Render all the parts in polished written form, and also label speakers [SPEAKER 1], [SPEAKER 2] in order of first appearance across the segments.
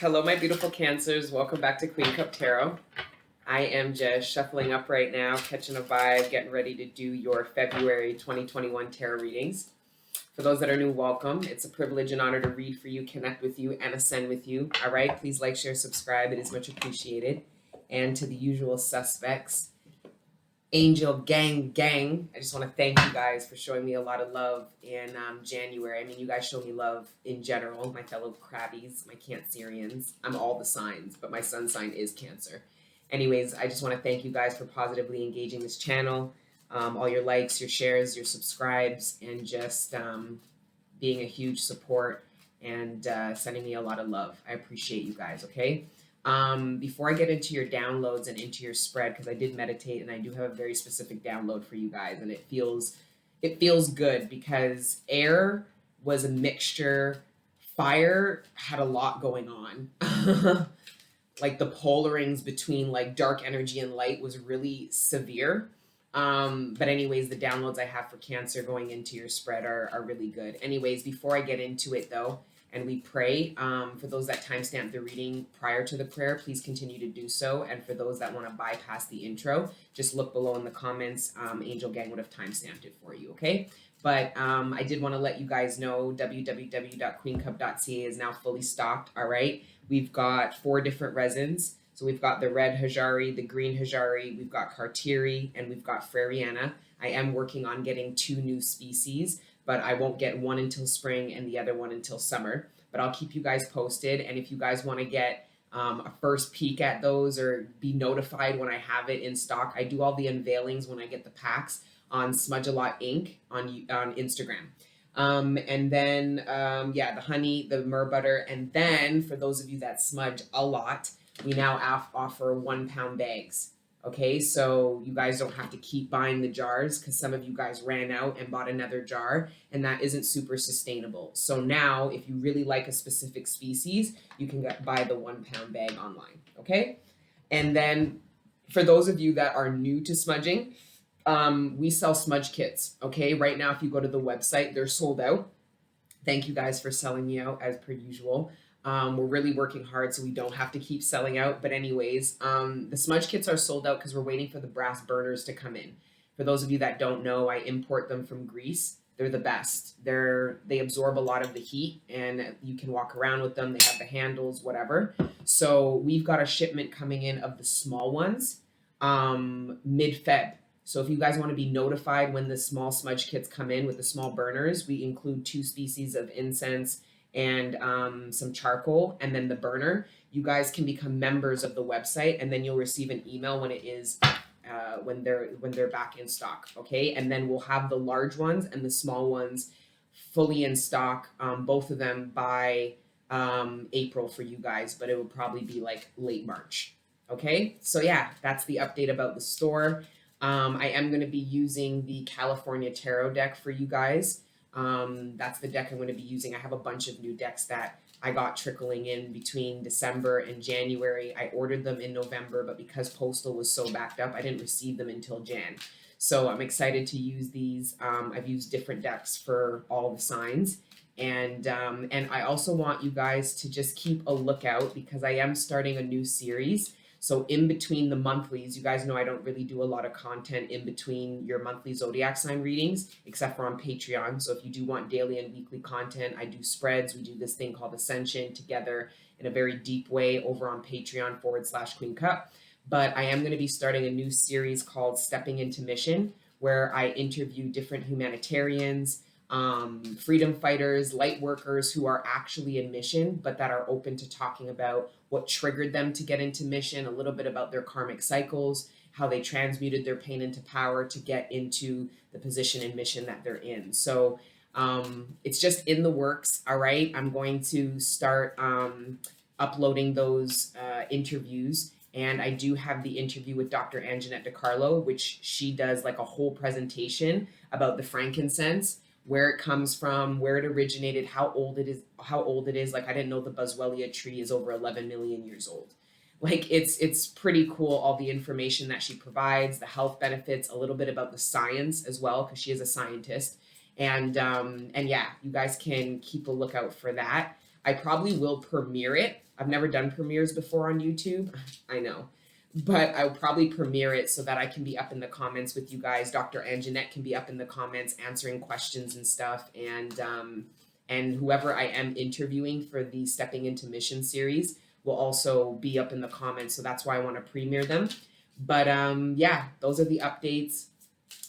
[SPEAKER 1] Hello, my beautiful Cancers. Welcome back to Queen Cup Tarot. I am just shuffling up right now, catching a vibe, getting ready to do your February 2021 tarot readings. For those that are new, welcome. It's a privilege and honor to read for you, connect with you, and ascend with you. All right, please like, share, subscribe. It is much appreciated. And to the usual suspects, Angel gang, I just want to thank you guys for showing me a lot of love in January. I mean, you guys show me love in general, my fellow crabbies, my Cancerians. I'm all the signs, but my sun sign is Cancer. Anyways, I just want to thank you guys for positively engaging this channel, all your likes, your shares, your subscribes, and just being a huge support and sending me a lot of love. I appreciate you guys, okay? Before I get into your downloads and into your spread, because I did meditate and I do have a very specific download for you guys, and it feels good because air was a mixture. Fire had a lot going on. Like the polarings between like dark energy and light was really severe. But anyways, the downloads I have for Cancer going into your spread are really good. Anyways, before I get into it though, and we pray. For those that timestamp the reading prior to the prayer, please continue to do so. And for those that want to bypass the intro, just look below in the comments. Angel Gang would have timestamped it for you, okay? But I did want to let you guys know www.queencup.ca is now fully stocked, all right? We've got 4 different resins. So we've got the red Hajari, the green Hajari, we've got Cartieri, and we've got Freriana. I am working on getting 2 new species, but I won't get one until spring and the other one until summer. But I'll keep you guys posted. And if you guys want to get a first peek at those or be notified when I have it in stock, I do all the unveilings when I get the packs on Smudge a Lot Inc. on Instagram. And then, the honey, the myrrh butter. And then for those of you that smudge a lot, we now offer 1 pound bags. Okay, so you guys don't have to keep buying the jars because some of you guys ran out and bought another jar, and that isn't super sustainable. So now, if you really like a specific species, you can buy the 1 pound bag online. Okay, and then for those of you that are new to smudging, we sell smudge kits. Okay, right now, if you go to the website, they're sold out. Thank you guys for selling me out as per usual. We're really working hard so we don't have to keep selling out. But anyways, the smudge kits are sold out because we're waiting for the brass burners to come in. For those of you that don't know, I import them from Greece. They're the best. They absorb a lot of the heat and you can walk around with them. They have the handles, whatever. So we've got a shipment coming in of the small ones mid-Feb. So if you guys want to be notified when the small smudge kits come in with the small burners, we include 2 species of incense and some charcoal, and then the burner. You guys can become members of the website, and then you'll receive an email when it is when they're back in stock. Okay, and then we'll have the large ones and the small ones fully in stock, both of them by April for you guys, but it will probably be like late March. Okay, so yeah, that's the update about the store. I am going to be using the California Tarot deck for you guys. That's the deck I'm going to be using. I have a bunch of new decks that I got trickling in between December and January. I ordered them in November, but because postal was so backed up, I didn't receive them until Jan. So I'm excited to use these. I've used different decks for all the signs. And I also want you guys to just keep a lookout because I am starting a new series. So in between the monthlies, you guys know I don't really do a lot of content in between your monthly zodiac sign readings, except for on Patreon. So if you do want daily and weekly content, I do spreads. We do this thing called Ascension together in a very deep way over on Patreon /Queen Cup. But I am going to be starting a new series called Stepping into Mission, where I interview different humanitarians, freedom fighters, light workers who are actually in mission, but that are open to talking about what triggered them to get into mission, a little bit about their karmic cycles, how they transmuted their pain into power to get into the position and mission that they're in. So it's just in the works. All right. I'm going to start uploading those interviews. And I do have the interview with Dr. Anjanette DiCarlo, which she does like a whole presentation about the frankincense, where it comes from, where it originated, how old it is. Like I didn't know the Boswellia tree is over 11 million years old. Like it's pretty cool, all the information that she provides, the health benefits, a little bit about the science as well, because she is a scientist. And yeah, you guys can keep a lookout for that. I probably will premiere it I've never done premieres before on YouTube. I know. But I'll probably premiere it so that I can be up in the comments with you guys. Dr. Anjanette can be up in the comments answering questions and stuff. And whoever I am interviewing for the Stepping into Mission series will also be up in the comments. So that's why I want to premiere them. But yeah, those are the updates.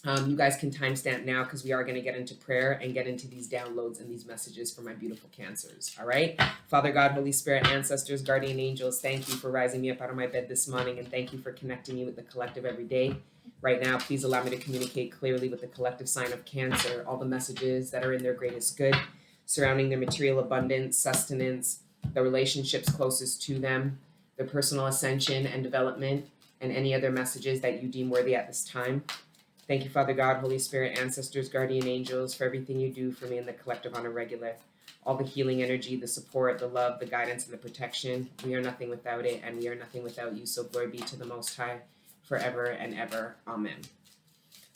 [SPEAKER 1] You guys can timestamp now because we are going to get into prayer and get into these downloads and these messages for my beautiful Cancers. All right. Father God, Holy Spirit, ancestors, guardian angels, thank you for rising me up out of my bed this morning, and thank you for connecting me with the collective every day. Right now, please allow me to communicate clearly with the collective sign of Cancer, all the messages that are in their greatest good, surrounding their material abundance, sustenance, the relationships closest to them, their personal ascension and development, and any other messages that you deem worthy at this time. Thank you, Father God, Holy Spirit, ancestors, guardian angels, for everything you do for me and the collective on a regular. All the healing energy, the support, the love, the guidance, and the protection. We are nothing without it, and we are nothing without you. So glory be to the Most High forever and ever. Amen.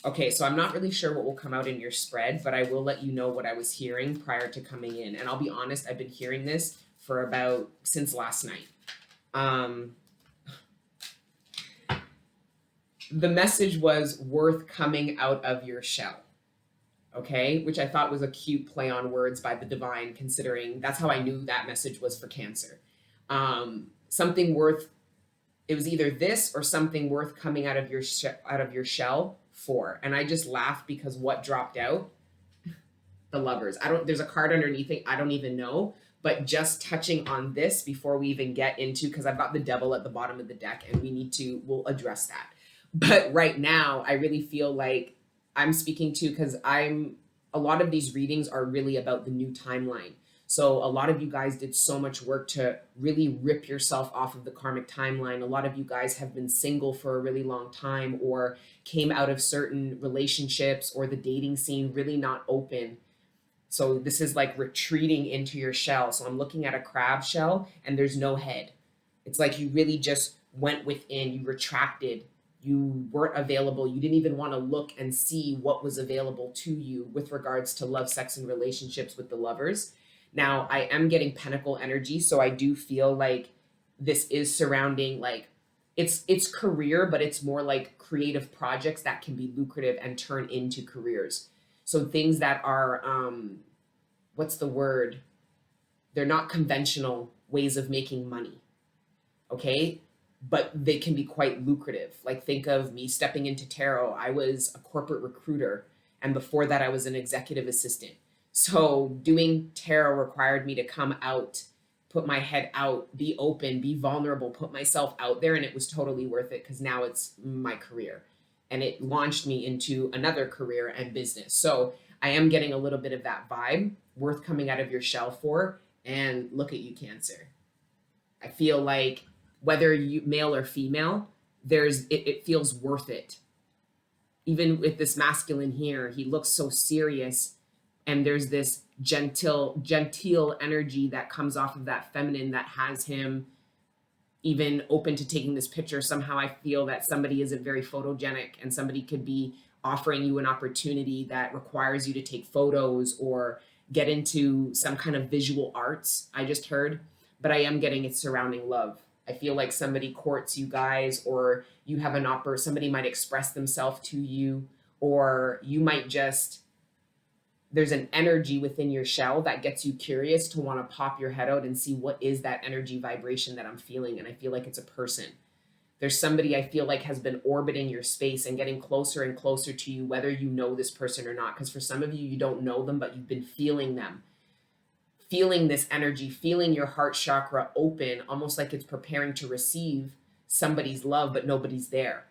[SPEAKER 1] Okay, so I'm not really sure what will come out in your spread, but I will let you know what I was hearing prior to coming in. And I'll be honest, I've been hearing this for since last night. The message was worth coming out of your shell, okay? Which I thought was a cute play on words by the divine, considering that's how I knew that message was for Cancer. Something worth, it was either this or something worth coming out of your shell for. And I just laughed because what dropped out? The Lovers. There's a card underneath it, I don't even know. But just touching on this before we even get into, because I've got the Devil at the bottom of the deck and we'll address that. But right now, I really feel like I'm speaking to, because a lot of these readings are really about the new timeline. So a lot of you guys did so much work to really rip yourself off of the karmic timeline. A lot of you guys have been single for a really long time, or came out of certain relationships, or the dating scene really not open. So this is like retreating into your shell. So I'm looking at a crab shell and there's no head. It's like you really just went within, you retracted. You weren't available. You didn't even want to look and see what was available to you with regards to love, sex, and relationships with the Lovers. Now, I am getting Pentacle energy, so I do feel like this is surrounding, like, it's career, but it's more like creative projects that can be lucrative and turn into careers. So things that are, what's the word? They're not conventional ways of making money, okay? But they can be quite lucrative. Like, think of me stepping into tarot. I was a corporate recruiter, and before that I was an executive assistant. So doing tarot required me to come out, put my head out, be open, be vulnerable, put myself out there, and it was totally worth it because now it's my career. And it launched me into another career and business. So I am getting a little bit of that vibe, worth coming out of your shell for. And look at you, Cancer. I feel like whether you male or female, it feels worth it. Even with this masculine here, he looks so serious, and there's this genteel energy that comes off of that feminine that has him even open to taking this picture. Somehow I feel that somebody isn't very photogenic, and somebody could be offering you an opportunity that requires you to take photos or get into some kind of visual arts, I just heard. But I am getting it surrounding love. I feel like somebody courts you guys, or you have an offer, somebody might express themselves to you, or you might just, there's an energy within your shell that gets you curious to want to pop your head out and see what is that energy vibration that I'm feeling. And I feel like it's a person. There's somebody I feel like has been orbiting your space and getting closer and closer to you, whether you know this person or not. Because for some of you, you don't know them, but you've been feeling them. Feeling this energy, feeling your heart chakra open, almost like it's preparing to receive somebody's love, but nobody's there.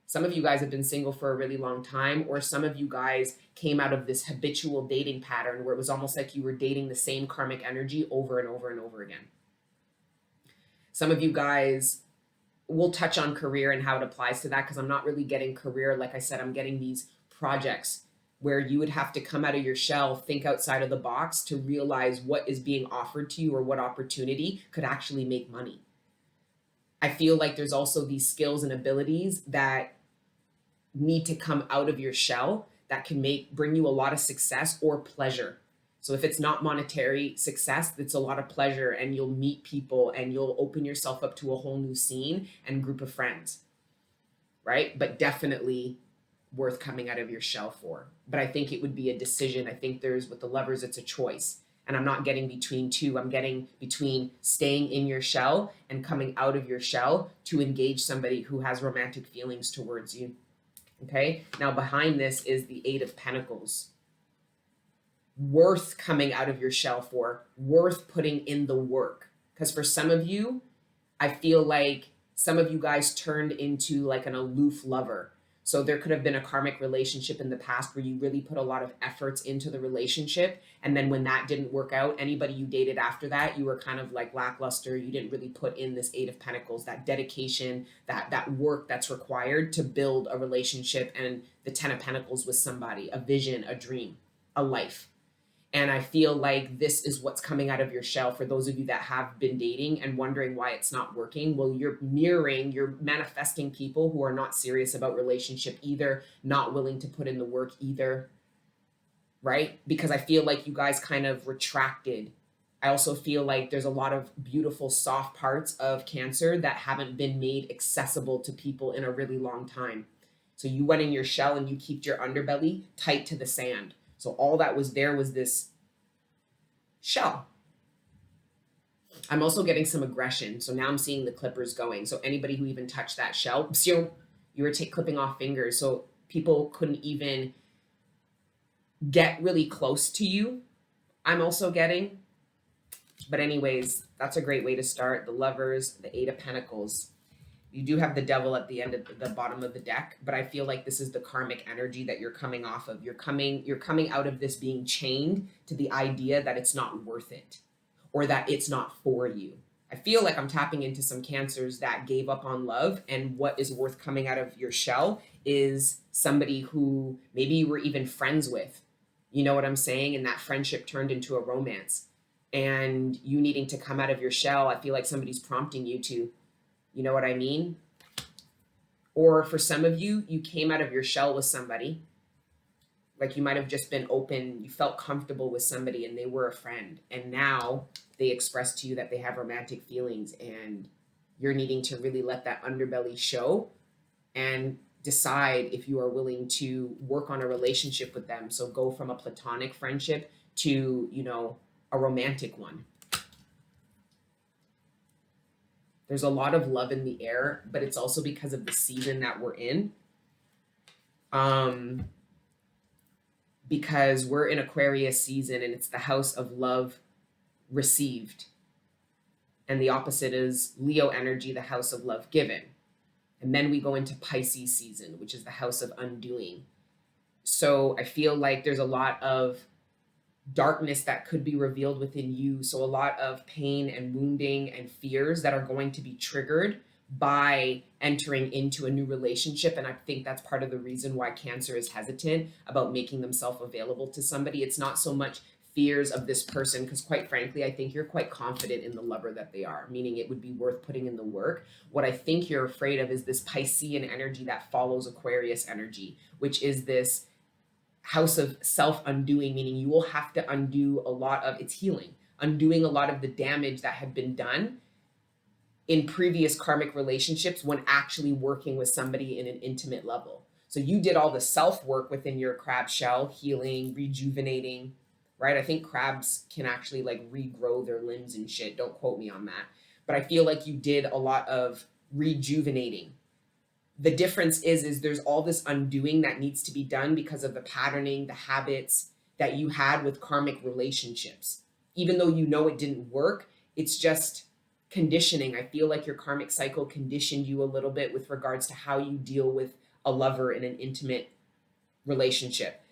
[SPEAKER 1] Some of you guys have been single for a really long time, or some of you guys came out of this habitual dating pattern where it was almost like you were dating the same karmic energy over and over and over again. Some of you guys, we'll touch on career and how it applies to that, because I'm not really getting career. Like I said, I'm getting these projects where you would have to come out of your shell, think outside of the box to realize what is being offered to you or what opportunity could actually make money. I feel like there's also these skills and abilities that need to come out of your shell that can bring you a lot of success or pleasure. So if it's not monetary success, it's a lot of pleasure, and you'll meet people and you'll open yourself up to a whole new scene and group of friends, right? But definitely worth coming out of your shell for. But I think it would be a decision. I think there's, with the Lovers, it's a choice. And I'm not getting between two. I'm getting between staying in your shell and coming out of your shell to engage somebody who has romantic feelings towards you. Okay? Now, behind this is the Eight of Pentacles. Worth coming out of your shell for, worth putting in the work. Because for some of you, I feel like some of you guys turned into like an aloof lover. So there could have been a karmic relationship in the past where you really put a lot of efforts into the relationship. And then when that didn't work out, anybody you dated after that, you were kind of like lackluster. You didn't really put in this Eight of Pentacles, that dedication, that work that's required to build a relationship, and the Ten of Pentacles with somebody, a vision, a dream, a life. And I feel like this is what's coming out of your shell for those of you that have been dating and wondering why it's not working. Well, you're manifesting people who are not serious about relationship either, not willing to put in the work either, right? Because I feel like you guys kind of retracted. I also feel like there's a lot of beautiful, soft parts of Cancer that haven't been made accessible to people in a really long time. So you went in your shell and you kept your underbelly tight to the sand. So all that was there was this shell. I'm also getting some aggression. So now I'm seeing the clippers going. So anybody who even touched that shell, you were clipping off fingers. So people couldn't even get really close to you. I'm also getting. But anyways, that's a great way to start. The Lovers, the Eight of Pentacles. You do have the Devil at the end of the bottom of the deck, but I feel like this is the karmic energy that you're coming off of. You're coming out of this being chained to the idea that it's not worth it, or that it's not for you. I feel like I'm tapping into some Cancers that gave up on love, and what is worth coming out of your shell is somebody who maybe you were even friends with. You know what I'm saying? And that friendship turned into a romance. And you needing to come out of your shell, I feel like somebody's prompting you to. You know what I mean? Or for some of you, you came out of your shell with somebody. Like you might have just been open. You felt comfortable with somebody and they were a friend. And now they express to you that they have romantic feelings, and you're needing to really let that underbelly show and decide if you are willing to work on a relationship with them. So go from a platonic friendship to, a romantic one. There's a lot of love in the air, but it's also because of the season that we're in. Because we're in Aquarius season, and it's the house of love received. And the opposite is Leo energy, the house of love given. And then we go into Pisces season, which is the house of undoing. So I feel like there's a lot of darkness that could be revealed within you. So a lot of pain and wounding and fears that are going to be triggered by entering into a new relationship. And I think that's part of the reason why Cancer is hesitant about making themselves available to somebody. It's not so much fears of this person, because quite frankly, I think you're quite confident in the lover that they are, meaning it would be worth putting in the work. What I think you're afraid of is this Piscean energy that follows Aquarius energy, which is this house of self-undoing, meaning you will have to undo a lot of, it's healing, undoing a lot of the damage that had been done in previous karmic relationships when actually working with somebody in an intimate level. So you did all the self-work within your crab shell, healing, rejuvenating, right? I think crabs can actually like regrow their limbs and shit. Don't quote me on that. But I feel like you did a lot of rejuvenating. The difference is there's all this undoing that needs to be done because of the patterning, the habits that you had with karmic relationships. Even though you know it didn't work, it's just conditioning. I feel like your karmic cycle conditioned you a little bit with regards to how you deal with a lover in an intimate relationship.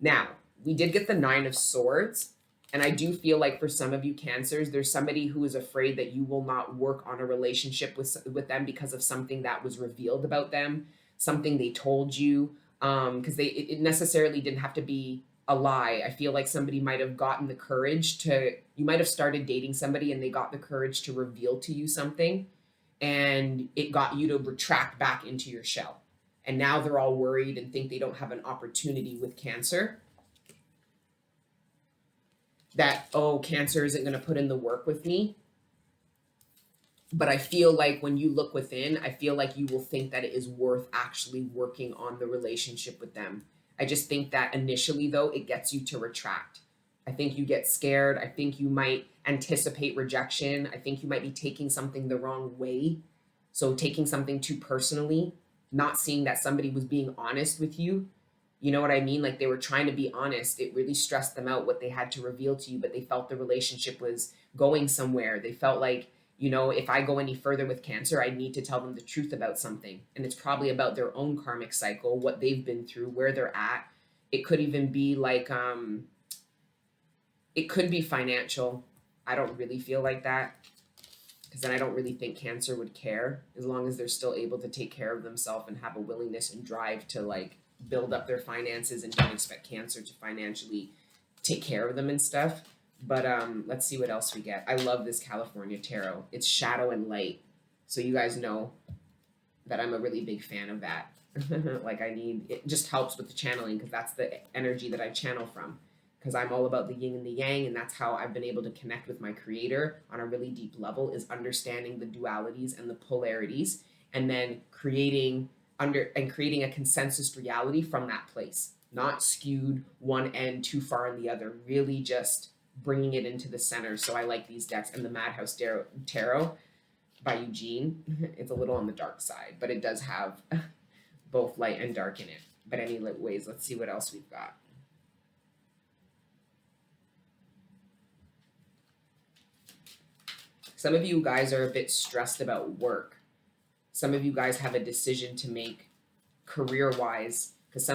[SPEAKER 1] Now, we did get the Nine of Swords. And I do feel like for some of you Cancers, there's somebody who is afraid that you will not work on a relationship with them because of something that was revealed about them, something they told you, because it necessarily didn't have to be a lie. I feel like somebody might have gotten the courage you might have started dating somebody and they got the courage to reveal to you something, and it got you to retract back into your shell. And now they're all worried and think they don't have an opportunity with Cancer. that, oh, Cancer isn't going to put in the work with me. But I feel like when you look within, I feel like you will think that it is worth actually working on the relationship with them. I just think that initially, though, it gets you to retract. I think you get scared. I think you might anticipate rejection. I think you might be taking something the wrong way. So, taking something too personally, not seeing that somebody was being honest with you. You know what I mean? Like they were trying to be honest. It really stressed them out what they had to reveal to you, but they felt the relationship was going somewhere. They felt like, you know, if I go any further with Cancer, I need to tell them the truth about something. And it's probably about their own karmic cycle, what they've been through, where they're at. It could even be like, it could be financial. I don't really feel like that because then I don't really think Cancer would care as long as they're still able to take care of themselves and have a willingness and drive to like build up their finances and don't expect Cancer to financially take care of them and stuff. But let's see what else we get. I love this California tarot. It's shadow and light. So you guys know that I'm a really big fan of that. Like it just helps with the channeling because that's the energy that I channel from. Because I'm all about the yin and the yang, and that's how I've been able to connect with my creator on a really deep level, is understanding the dualities and the polarities, and then creating a consensus reality from that place, not skewed one end too far in the other, really just bringing it into the center. So I like these decks. And the Madhouse Tarot by Eugene, it's a little on the dark side, but it does have both light and dark in it. But anyways, let's see what else we've got. Some of you guys are a bit stressed about work. Some of you guys have a decision to make career-wise, because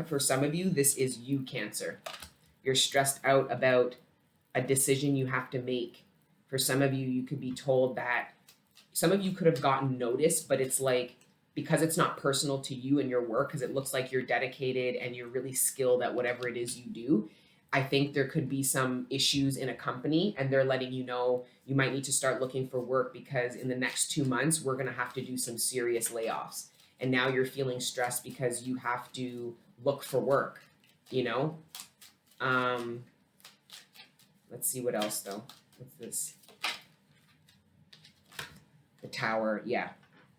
[SPEAKER 1] for some of you, this is you, Cancer. You're stressed out about a decision you have to make. For some of you, you could be told that some of you could have gotten notice, but it's like, because it's not personal to you and your work, because it looks like you're dedicated and you're really skilled at whatever it is you do, I think there could be some issues in a company and they're letting you know you might need to start looking for work because in the next 2 months, we're going to have to do some serious layoffs. And now you're feeling stressed because you have to look for work, you know? Let's see what else though. What's this? The Tower, yeah.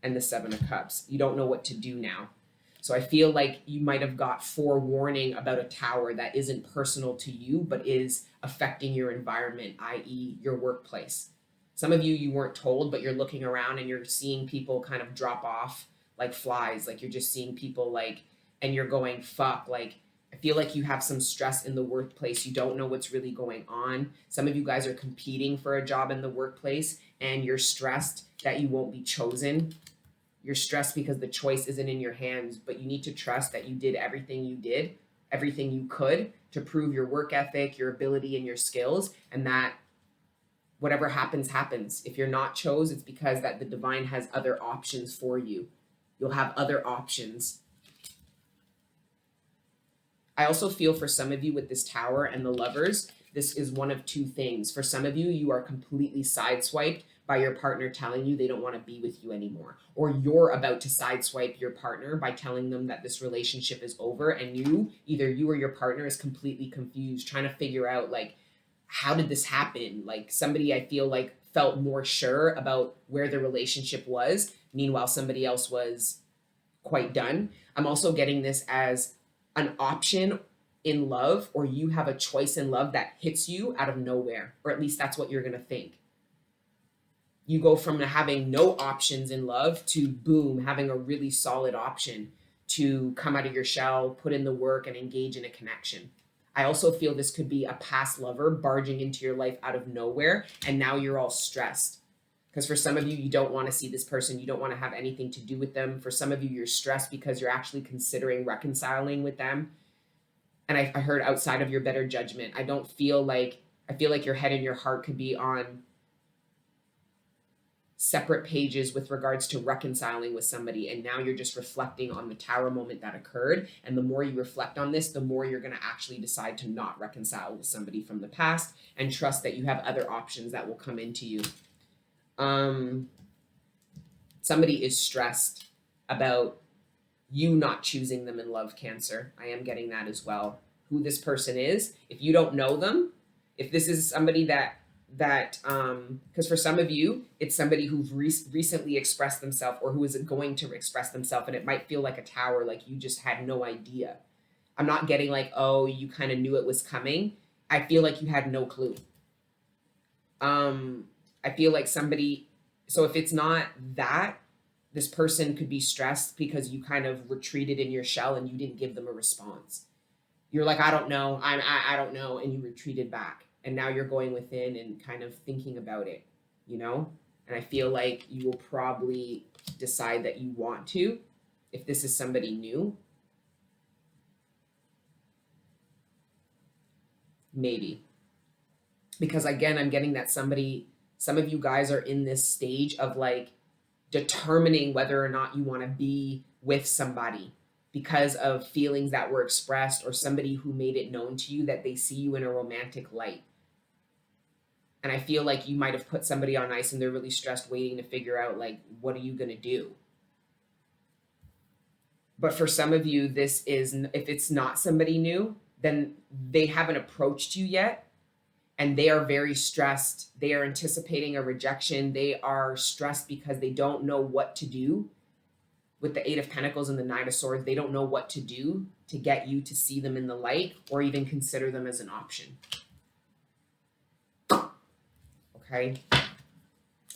[SPEAKER 1] And the Seven of Cups. You don't know what to do now. So I feel like you might have got forewarning about a tower that isn't personal to you, but is affecting your environment, i.e. your workplace. Some of you weren't told, but you're looking around and you're seeing people kind of drop off like flies. Like you're just seeing people like, and you're going, fuck, like, I feel like you have some stress in the workplace. You don't know what's really going on. Some of you guys are competing for a job in the workplace and you're stressed that you won't be chosen. You're stressed because the choice isn't in your hands, but you need to trust that you did everything you could to prove your work ethic, your ability, and your skills, and that whatever happens, happens. If you're not chose, it's because that the divine has other options for you. You'll have other options. I also feel for some of you with this Tower and the Lovers, this is one of two things. For some of you, you are completely sideswiped by your partner telling you they don't want to be with you anymore. Or you're about to sideswipe your partner by telling them that this relationship is over, and either you or your partner is completely confused, trying to figure out like, how did this happen? Like somebody I feel like felt more sure about where the relationship was. Meanwhile, somebody else was quite done. I'm also getting this as an option in love, or you have a choice in love that hits you out of nowhere, or at least that's what you're going to think. You go from having no options in love to boom, having a really solid option to come out of your shell, put in the work, and engage in a connection. I also feel this could be a past lover barging into your life out of nowhere, and now you're all stressed. Because for some of you, you don't want to see this person. You don't want to have anything to do with them. For some of you, you're stressed because you're actually considering reconciling with them. And I heard outside of your better judgment. I feel like your head and your heart could be on separate pages with regards to reconciling with somebody, and now you're just reflecting on the Tower moment that occurred. And the more you reflect on this, the more you're going to actually decide to not reconcile with somebody from the past and trust that you have other options that will come into you. Somebody is stressed about you not choosing them in love, Cancer. I am getting that as well. Who this person is, if you don't know them, If this is somebody that because for some of you it's somebody who's recently expressed themselves or who is going to express themselves, and it might feel like a tower, like you just had no idea. I'm not getting like, oh, you kind of knew it was coming. I feel like you had no clue. I feel like somebody, so if it's not that, this person could be stressed because you kind of retreated in your shell and you didn't give them a response. You're like, I don't know, I don't know, and you retreated back. And now you're going within and kind of thinking about it, you know? And I feel like you will probably decide that you want to, if this is somebody new. Maybe. Because again, I'm getting that some of you guys are in this stage of like determining whether or not you want to be with somebody because of feelings that were expressed or somebody who made it known to you that they see you in a romantic light. And I feel like you might have put somebody on ice and they're really stressed waiting to figure out, like, what are you going to do? But for some of you, this is, if it's not somebody new, then they haven't approached you yet. And they are very stressed. They are anticipating a rejection. They are stressed because they don't know what to do. With the 8 of Pentacles and the 9 of Swords, they don't know what to do to get you to see them in the light or even consider them as an option. Okay,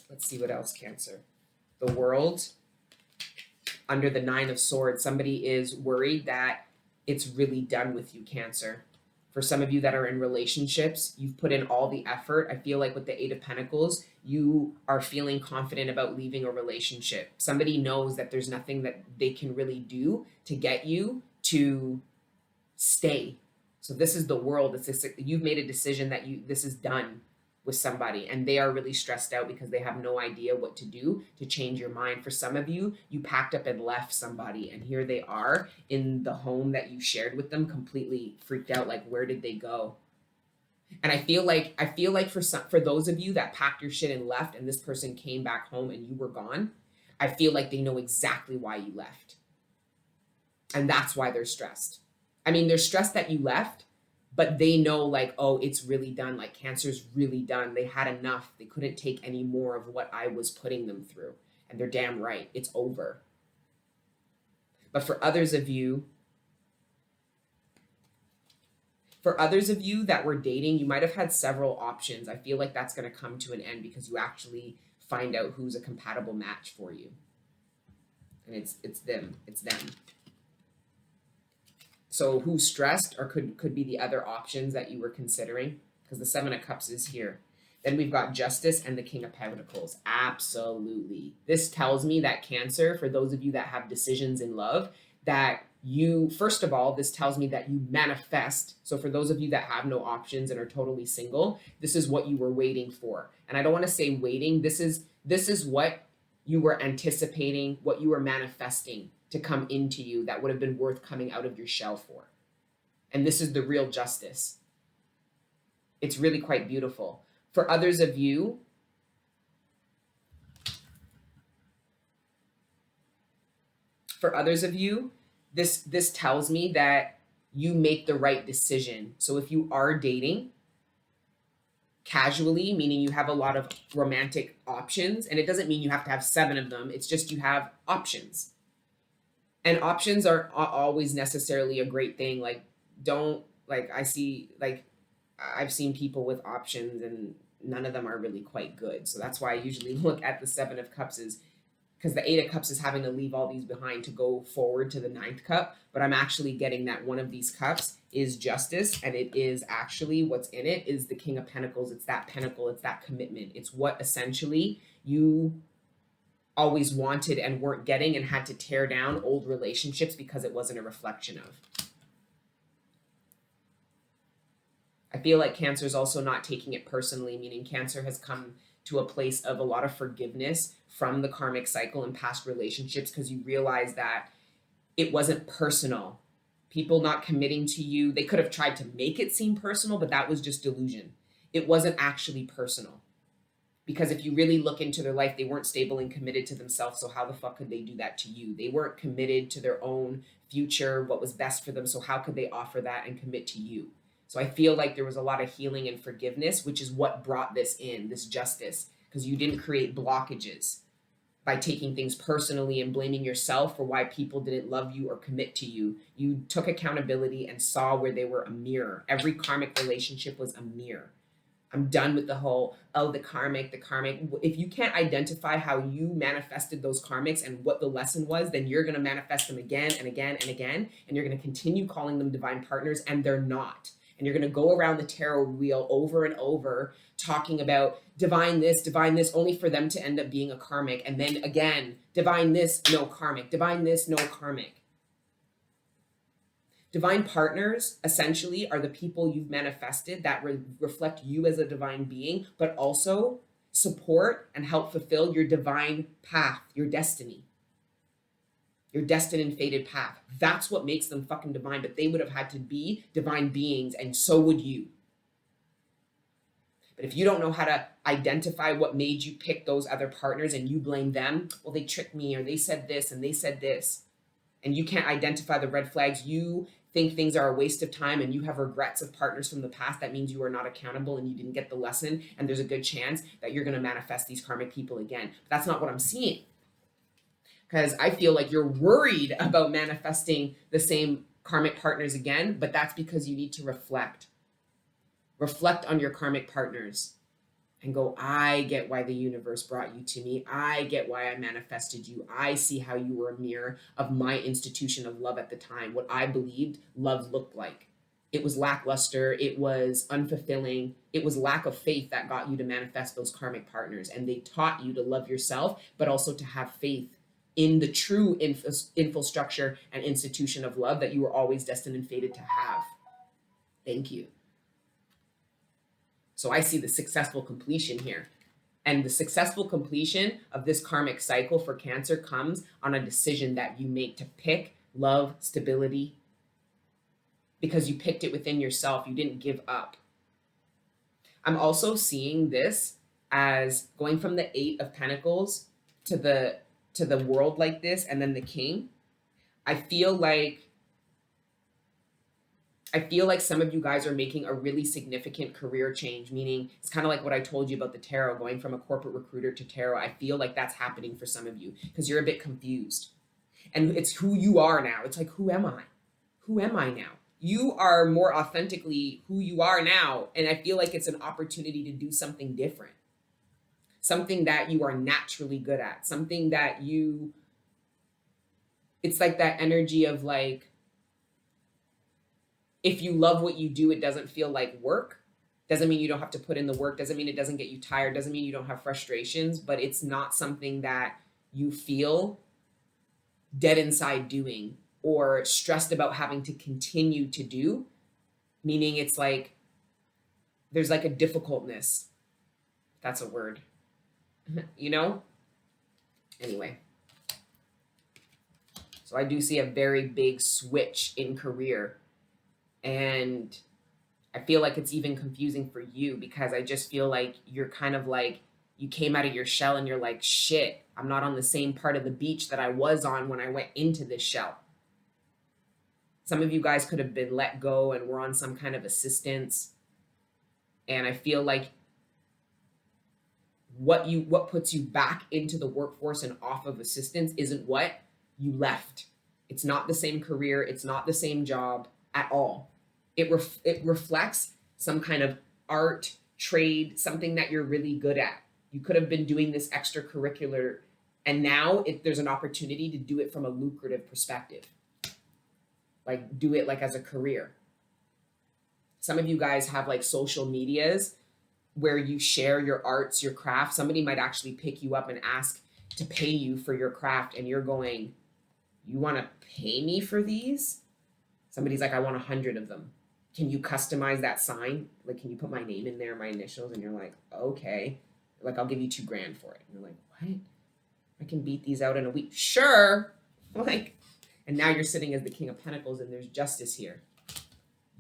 [SPEAKER 1] let's see what else, Cancer. The World, under the 9 of Swords, somebody is worried that it's really done with you, Cancer. For some of you that are in relationships, you've put in all the effort. I feel like with the 8 of Pentacles, you are feeling confident about leaving a relationship. Somebody knows that there's nothing that they can really do to get you to stay. So this is the World. You've made a decision that this is done with somebody, and they are really stressed out because they have no idea what to do to change your mind. For some of you, you packed up and left somebody, and here they are in the home that you shared with them, completely freaked out, like, where did they go? And I feel like for those of you that packed your shit and left and this person came back home and you were gone, I feel like they know exactly why you left. And that's why they're stressed. I mean, they're stressed that you left, but they know, like, oh, it's really done. Like, Cancer's really done. They had enough. They couldn't take any more of what I was putting them through. And they're damn right. It's over. But for others of you that were dating, you might have had several options. I feel like that's going to come to an end because you actually find out who's a compatible match for you. And it's them. It's them. So who's stressed, or could be the other options that you were considering, because the 7 of Cups is here. Then we've got Justice and the King of Pentacles. Absolutely. This tells me that, Cancer, for those of you that have decisions in love, that you, first of all, this tells me that you manifest. So for those of you that have no options and are totally single, this is what you were waiting for. And I don't want to say waiting. This is what you were anticipating, what you were manifesting to come into you that would have been worth coming out of your shell for. And this is the real justice. It's really quite beautiful. For others of you, this tells me that you make the right decision. So if you are dating casually, meaning you have a lot of romantic options, and it doesn't mean you have to have 7 of them, it's just you have options. And options aren't always necessarily a great thing. Like, I've seen people with options and none of them are really quite good. So that's why I usually look at the 7 of Cups, is because the 8 of Cups is having to leave all these behind to go forward to the 9th cup. But I'm actually getting that one of these cups is Justice, and it is actually, what's in it is the King of Pentacles. It's that pentacle, it's that commitment. It's what essentially you always wanted and weren't getting, and had to tear down old relationships because it wasn't a reflection of. I feel like Cancer is also not taking it personally, meaning Cancer has come to a place of a lot of forgiveness from the karmic cycle and past relationships, because you realize that it wasn't personal. People not committing to you, they could have tried to make it seem personal, but that was just delusion. It wasn't actually personal. Because if you really look into their life, they weren't stable and committed to themselves. So how the fuck could they do that to you? They weren't committed to their own future, what was best for them. So how could they offer that and commit to you? So I feel like there was a lot of healing and forgiveness, which is what brought this justice, because you didn't create blockages by taking things personally and blaming yourself for why people didn't love you or commit to you. You took accountability and saw where they were a mirror. Every karmic relationship was a mirror. I'm done with the whole, oh, the karmic. If you can't identify how you manifested those karmics and what the lesson was, then you're going to manifest them again and again and again. And you're going to continue calling them divine partners, and they're not. And you're going to go around the tarot wheel over and over talking about divine this, only for them to end up being a karmic. And then again, divine this, no karmic. Divine this, no karmic. Divine partners essentially are the people you've manifested that reflect you as a divine being, but also support and help fulfill your divine path, your destiny, your destined and fated path. That's what makes them fucking divine, but they would have had to be divine beings, and so would you. But if you don't know how to identify what made you pick those other partners and you blame them, well, they tricked me, or they said this and they said this, and you can't identify the red flags, you think things are a waste of time, and you have regrets of partners from the past, that means you are not accountable and you didn't get the lesson, and there's a good chance that you're going to manifest these karmic people again. But that's not what I'm seeing, because I feel like you're worried about manifesting the same karmic partners again, but that's because you need to reflect on your karmic partners and go, I get why the universe brought you to me. I get why I manifested you. I see how you were a mirror of my institution of love at the time, what I believed love looked like. It was lackluster. It was unfulfilling. It was lack of faith that got you to manifest those karmic partners. And they taught you to love yourself, but also to have faith in the true infrastructure and institution of love that you were always destined and fated to have. Thank you. So I see the successful completion here. And the successful completion of this karmic cycle for Cancer comes on a decision that you make to pick love, stability, because you picked it within yourself. You didn't give up. I'm also seeing this as going from the 8 of Pentacles to the world like this, and then the King. I feel like some of you guys are making a really significant career change, meaning it's kind of like what I told you about the tarot, going from a corporate recruiter to tarot. I feel like that's happening for some of you because you're a bit confused. And it's who you are now. It's like, who am I? Who am I now? You are more authentically who you are now. And I feel like it's an opportunity to do something different. Something that you are naturally good at. Something that it's like that energy of like, if you love what you do, it doesn't feel like work. Doesn't mean you don't have to put in the work. Doesn't mean it doesn't get you tired. Doesn't mean you don't have frustrations, but it's not something that you feel dead inside doing or stressed about having to continue to do. Meaning it's like, there's like a difficultness. That's a word, you know? Anyway. So I do see a very big switch in career. And I feel like it's even confusing for you because I just feel like you're kind of like, you came out of your shell and you're like, shit, I'm not on the same part of the beach that I was on when I went into this shell. Some of you guys could have been let go and were on some kind of assistance. And I feel like what puts you back into the workforce and off of assistance isn't what you left. It's not the same career. It's not the same job at all. It reflects some kind of art, trade, something that you're really good at. You could have been doing this extracurricular, and now there's an opportunity to do it from a lucrative perspective. Like do it like as a career. Some of you guys have like social medias where you share your arts, your craft. Somebody might actually pick you up and ask to pay you for your craft, and you're going, you want to pay me for these? Somebody's like, I want 100 of them. Can you customize that sign? Like, can you put my name in there, my initials? And you're like, okay. Like, I'll give you $2,000 for it. And you're like, what? I can beat these out in a week. Sure. Like, and now you're sitting as the King of Pentacles and there's justice here.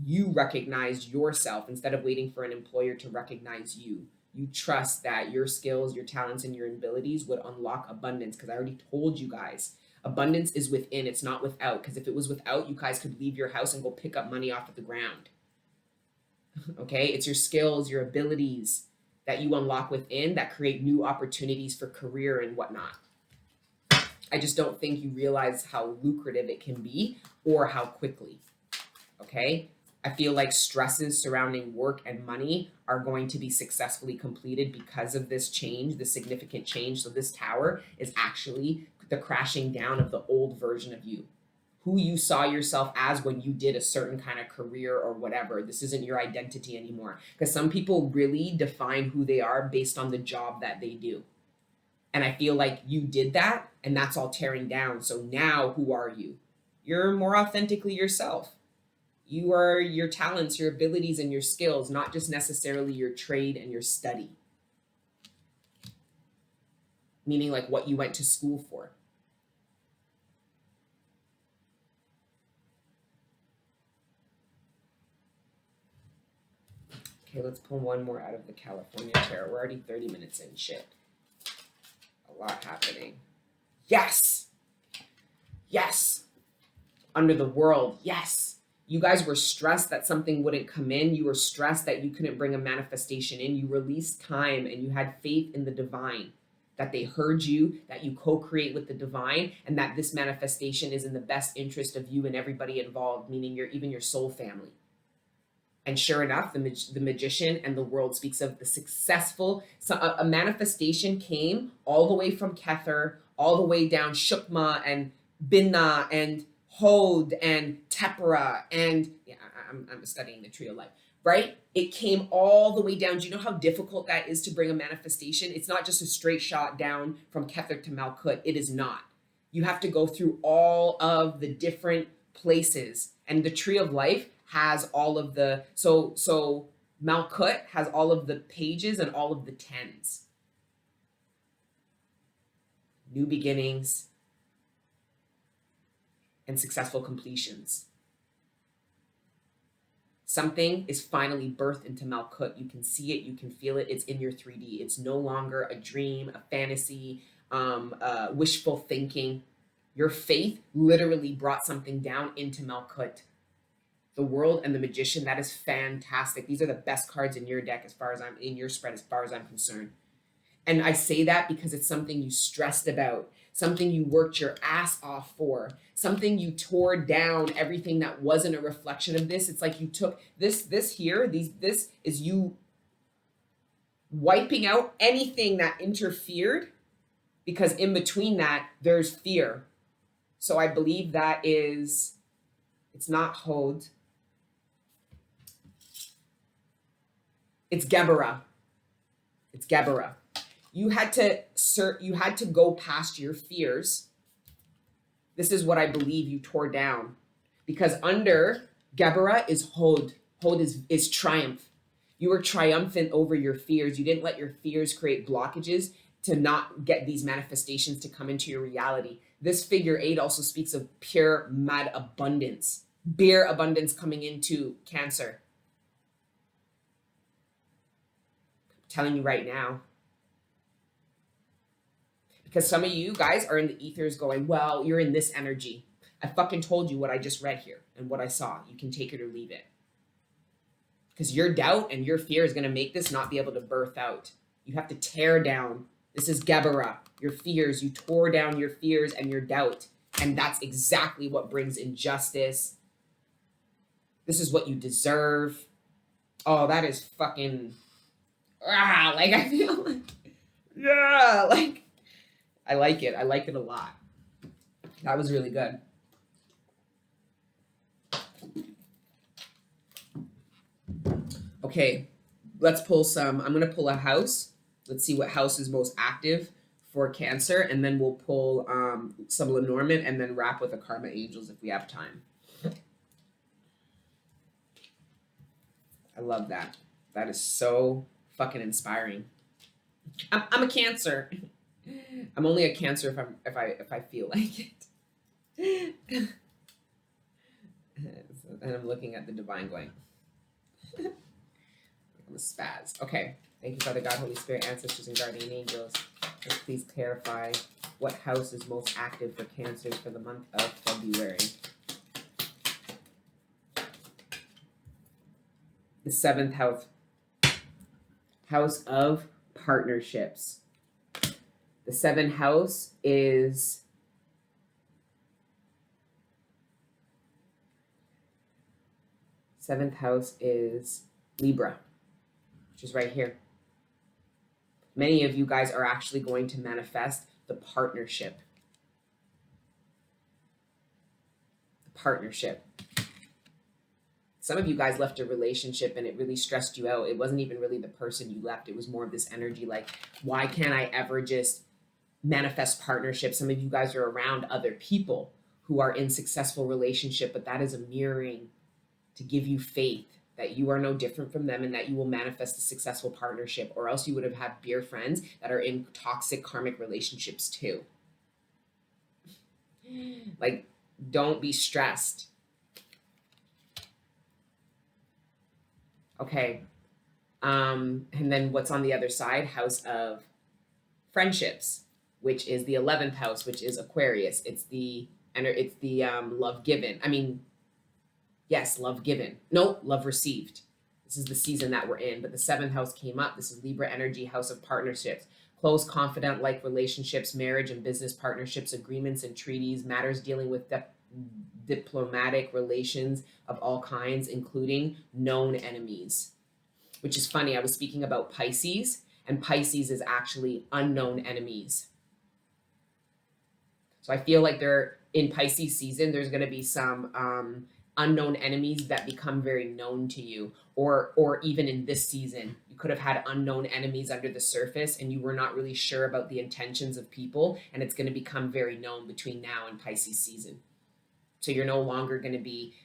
[SPEAKER 1] You recognize yourself instead of waiting for an employer to recognize you. You trust that your skills, your talents, and your abilities would unlock abundance. Because I already told you guys, abundance is within, it's not without. Because if it was without, you guys could leave your house and go pick up money off of the ground. Okay, it's your skills, your abilities that you unlock within that create new opportunities for career and whatnot. I just don't think you realize how lucrative it can be or how quickly. Okay, I feel like stresses surrounding work and money are going to be successfully completed because of this change, the significant change. So this tower is actually the crashing down of the old version of you, who you saw yourself as when you did a certain kind of career or whatever. This isn't your identity anymore, because some people really define who they are based on the job that they do. And I feel like you did that, and that's all tearing down. So now who are you? You're more authentically yourself. You are your talents, your abilities, and your skills, not just necessarily your trade and your study. Meaning like what you went to school for. Okay, let's pull one more out of the California Tarot. We're already 30 minutes in. Shit. A lot happening. Yes! Yes! Under the world. Yes! You guys were stressed that something wouldn't come in. You were stressed that you couldn't bring a manifestation in. You released time and you had faith in the divine, that they heard you, that you co-create with the divine, and that this manifestation is in the best interest of you and everybody involved, meaning even your soul family. And sure enough, the magician and the world speaks of the successful, so a manifestation came all the way from Kether, all the way down Shukma and Binna and Hod and Tepra, and yeah, I'm studying the tree of life, right? It came all the way down. Do you know how difficult that is to bring a manifestation? It's not just a straight shot down from Kether to Malkut. It is not. You have to go through all of the different places, and the tree of life has all of the, so Malkut has all of the pages and all of the tens. New beginnings and successful completions. Something is finally birthed into Malkut. You can see it, you can feel it, it's in your 3D. It's no longer a dream, a fantasy, wishful thinking. Your faith literally brought something down into Malkut. The world and the magician, that is fantastic. These are the best cards in your deck as far as I'm in your spread, as far as I'm concerned. And I say that because it's something you stressed about, something you worked your ass off for, something you tore down, everything that wasn't a reflection of this. It's like you took this is you wiping out anything that interfered, because in between that, there's fear. So I believe that is, it's not Hod. It's Geberah. It's Geberah. You had to go past your fears. This is what I believe you tore down. Because under Geberah is Hod. Hod is triumph. You were triumphant over your fears. You didn't let your fears create blockages to not get these manifestations to come into your reality. This figure 8 also speaks of pure, mad abundance. Bare abundance coming into Cancer. Telling you right now, because some of you guys are in the ethers going, well, you're in this energy. I fucking told you what I just read here and what I saw. You can take it or leave it, because your doubt and your fear is going to make this not be able to birth out. You have to tear down. This is Geberah, your fears. You tore down your fears and your doubt, and that's exactly what brings injustice. This is what you deserve. Oh, that is fucking like I feel like, yeah, like I like it. I like it a lot. That was really good. Okay, let's pull some. I'm gonna pull a house. Let's see what house is most active for Cancer, and then we'll pull some Lenormand, and then wrap with the Karma Angels if we have time. I love that. That is so fucking inspiring. I'm a Cancer. I'm only a Cancer if I feel like it. And I'm looking at the divine going. I'm a spaz. Okay. Thank you, Father God, Holy Spirit, ancestors, and guardian angels. Let's please clarify what house is most active for Cancers for the month of February. the seventh house, house of partnerships. The seventh house is Libra, which is right here. Many of you guys are actually going to manifest the partnership. The partnership. Some of you guys left a relationship and it really stressed you out. It wasn't even really the person you left. It was more of this energy like, why can't I ever just manifest partnership? Some of you guys are around other people who are in successful relationship, but that is a mirroring to give you faith that you are no different from them and that you will manifest a successful partnership, or else you would have had dear friends that are in toxic karmic relationships too. Like, don't be stressed. Okay. And then what's on the other side? House of friendships, which is the 11th house, which is Aquarius. It's the love given. Yes, love given. No, love received. This is the season that we're in, but the 7th house came up. This is Libra energy, house of partnerships. Close, confident, like relationships, marriage and business partnerships, agreements and treaties, matters dealing with diplomatic relations of all kinds, including known enemies. Which is funny, I was speaking about Pisces, and Pisces is actually unknown enemies. So I feel like in Pisces season, there's going to be some unknown enemies that become very known to you, or even in this season, you could have had unknown enemies under the surface and you were not really sure about the intentions of people, and it's going to become very known between now and Pisces season. So you're no longer going to be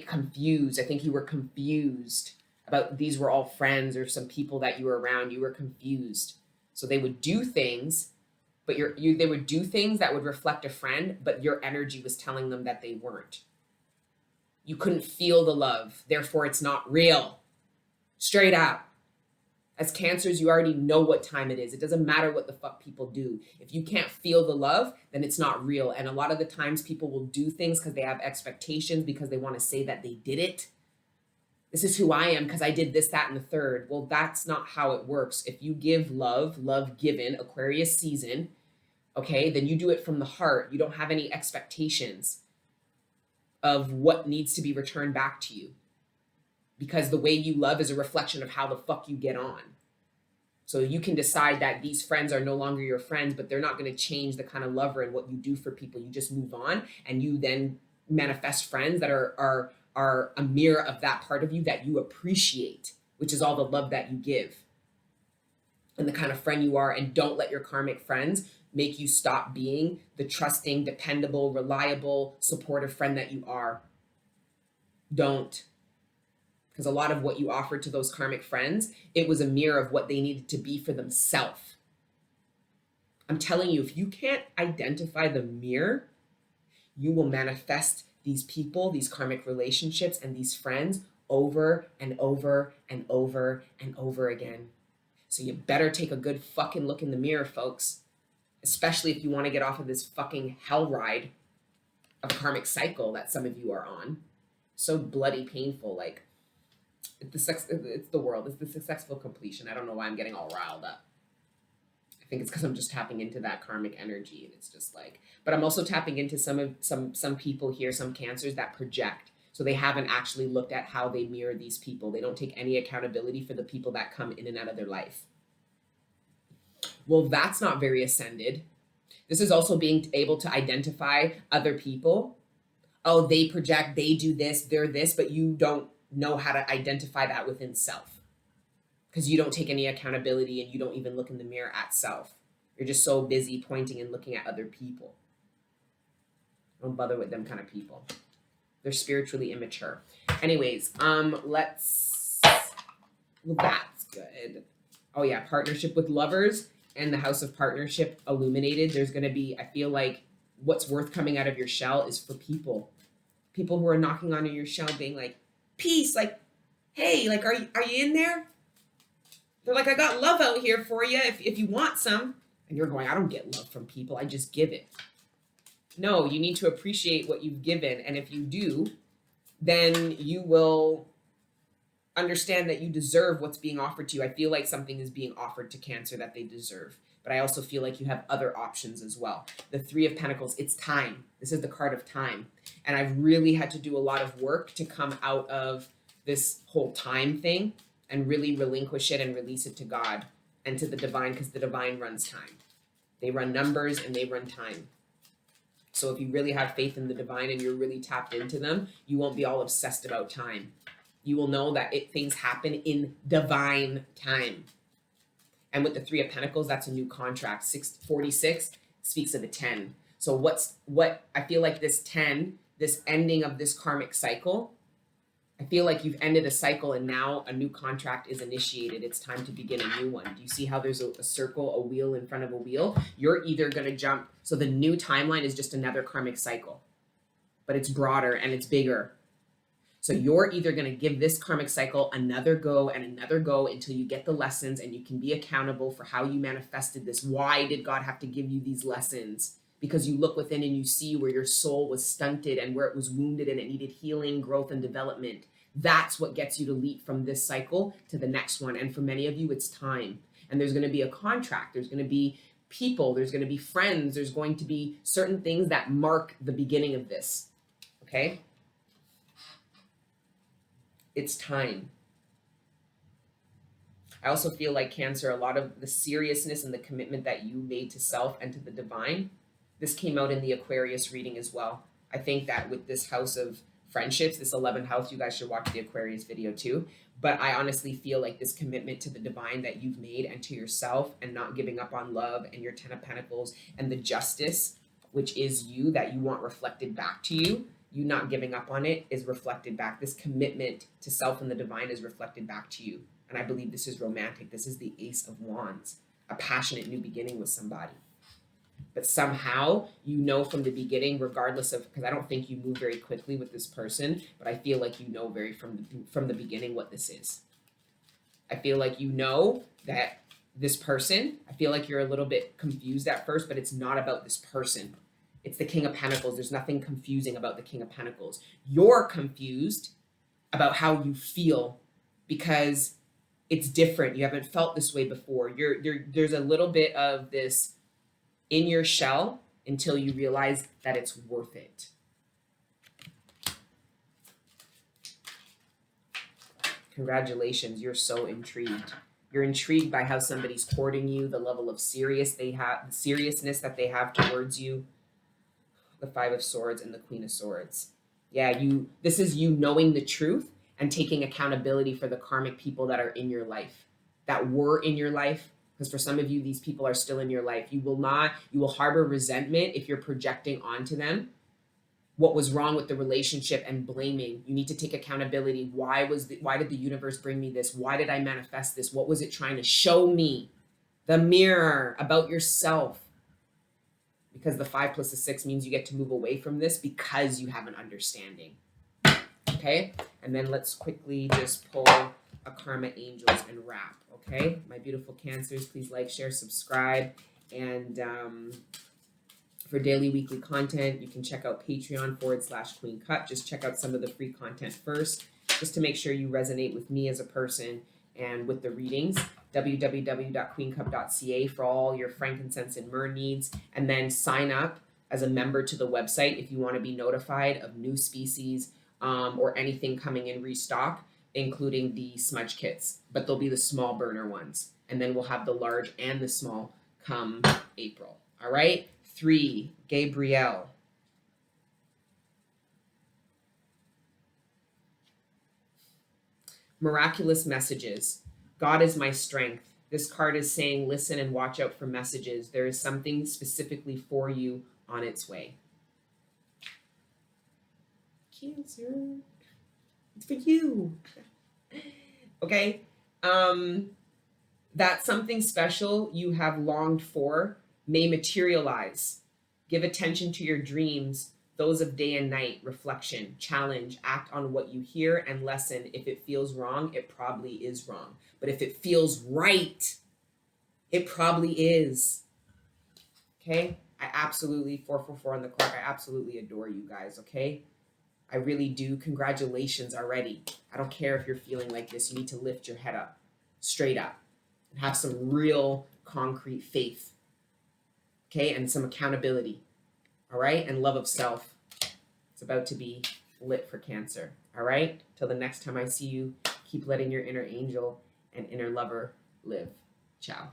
[SPEAKER 1] confused. I think you were confused about these were all friends or some people that you were around. You were confused. So they would do things, but they would do things that would reflect a friend, but your energy was telling them that they weren't. You couldn't feel the love, therefore it's not real. Straight up. As Cancers, you already know what time it is. It doesn't matter what the fuck people do. If you can't feel the love, then it's not real. And a lot of the times people will do things because they have expectations, because they want to say that they did it. This is who I am because I did this, that, and the third. Well, that's not how it works. If you give love given, Aquarius season, okay, then you do it from the heart. You don't have any expectations of what needs to be returned back to you, because the way you love is a reflection of how the fuck you get on. So you can decide that these friends are no longer your friends, but they're not going to change the kind of lover and what you do for people. You just move on, and you then manifest friends that are a mirror of that part of you that you appreciate, which is all the love that you give and the kind of friend you are. And don't let your karmic friends make you stop being the trusting, dependable, reliable, supportive friend that you are. Don't. Because a lot of what you offered to those karmic friends, it was a mirror of what they needed to be for themselves. I'm telling you, if you can't identify the mirror, you will manifest these people, these karmic relationships, and these friends over and over and over and over again. So you better take a good fucking look in the mirror, folks. Especially if you want to get off of this fucking hell ride of karmic cycle that some of you are on. So bloody painful. Like, it's the world. It's the successful completion. I don't know why I'm getting all riled up. I think it's because I'm just tapping into that karmic energy, and it's just like, but I'm also tapping into some people here, some Cancers that project. So they haven't actually looked at how they mirror these people. They don't take any accountability for the people that come in and out of their life. Well, that's not very ascended. This is also being able to identify other people. Oh, they project, they do this, they're this, but you don't know how to identify that within self, because you don't take any accountability and you don't even look in the mirror at self. You're just so busy pointing and looking at other people. Don't bother with them kind of people. They're spiritually immature. Anyways, well, that's good. Oh yeah, partnership with lovers and the house of partnership illuminated. There's going to be, I feel like what's worth coming out of your shell is for people who are knocking on your shell being like, peace, like, hey, like, are you in there? They're like, I got love out here for you if you want some. And you're going, I don't get love from people, I just give it. No, you need to appreciate what you've given. And if you do, then you will understand that you deserve what's being offered to you. I feel like something is being offered to Cancer that they deserve. But I also feel like you have other options as well. The Three of Pentacles, it's time. This is the card of time. And I've really had to do a lot of work to come out of this whole time thing and really relinquish it and release it to God and to the divine, because the divine runs time. They run numbers and they run time. So if you really have faith in the divine and you're really tapped into them, you won't be all obsessed about time. You will know that things happen in divine time. And with the Three of Pentacles, that's a new contract. 646 speaks of the 10. So what I feel like this 10, this ending of this karmic cycle, I feel like you've ended a cycle and now a new contract is initiated. It's time to begin a new one. Do you see how there's a circle, a wheel in front of a wheel? You're either going to jump. So the new timeline is just another karmic cycle, but it's broader and it's bigger. So you're either going to give this karmic cycle another go and another go until you get the lessons and you can be accountable for how you manifested this. Why did God have to give you these lessons? Because you look within and you see where your soul was stunted and where it was wounded and it needed healing, growth, and development. That's what gets you to leap from this cycle to the next one. And for many of you, it's time. And there's going to be a contract. There's going to be people. There's going to be friends. There's going to be certain things that mark the beginning of this. Okay? It's time. I also feel like Cancer, a lot of the seriousness and the commitment that you made to self and to the divine, this came out in the Aquarius reading as well. I think that with this house of friendships, this 11th house, you guys should watch the Aquarius video too. But I honestly feel like this commitment to the divine that you've made and to yourself and not giving up on love and your 10 of Pentacles and the justice, which is you, that you want reflected back to you. You not giving up on it is reflected back. This commitment to self and the divine is reflected back to you. And I believe this is romantic. This is the Ace of Wands, a passionate new beginning with somebody. But somehow, you know from the beginning, regardless of, because I don't think you move very quickly with this person, but I feel like you know from the beginning what this is. I feel like you know that this person, I feel like you're a little bit confused at first, but it's not about this person. It's the King of Pentacles. There's nothing confusing about the King of Pentacles. You're confused about how you feel because it's different. You haven't felt this way before. There's a little bit of this in your shell until you realize that it's worth it. Congratulations. You're so intrigued. You're intrigued by how somebody's courting you, the level of seriousness that they have towards you. The Five of Swords and the Queen of Swords. Yeah, this is you knowing the truth and taking accountability for the karmic people that are in your life, that were in your life. Because for some of you, these people are still in your life. You will harbor resentment if you're projecting onto them what was wrong with the relationship and blaming. You need to take accountability. Why did the universe bring me this? Why did I manifest this? What was it trying to show me? The mirror about yourself. Because the 5 plus the 6 means you get to move away from this because you have an understanding. Okay? And then let's quickly just pull a Karma Angels and wrap. Okay? My beautiful Cancers, please like, share, subscribe. And for daily, weekly content, you can check out Patreon /Queen Cup. Just check out some of the free content first, just to make sure you resonate with me as a person and with the readings. www.queencup.ca for all your frankincense and myrrh needs, and then sign up as a member to the website if you want to be notified of new species or anything coming in restock, including the smudge kits, but they'll be the small burner ones, and then we'll have the large and the small come April. All right. 3, Gabrielle. Miraculous messages. God is my strength. This card is saying, listen and watch out for messages. There is something specifically for you on its way. Cancer. It's for you. Okay. That something special you have longed for may materialize. Give attention to your dreams, those of day and night, reflection, challenge, act on what you hear and lesson. If it feels wrong, it probably is wrong. But if it feels right, it probably is. Okay? I absolutely, 444 on the clock, I absolutely adore you guys, okay? I really do. Congratulations already. I don't care if you're feeling like this. You need to lift your head up, straight up, and have some real concrete faith, okay, and some accountability, all right, and love of self. It's about to be lit for Cancer, all right? Till the next time I see you, keep letting your inner angel and inner lover live. Ciao.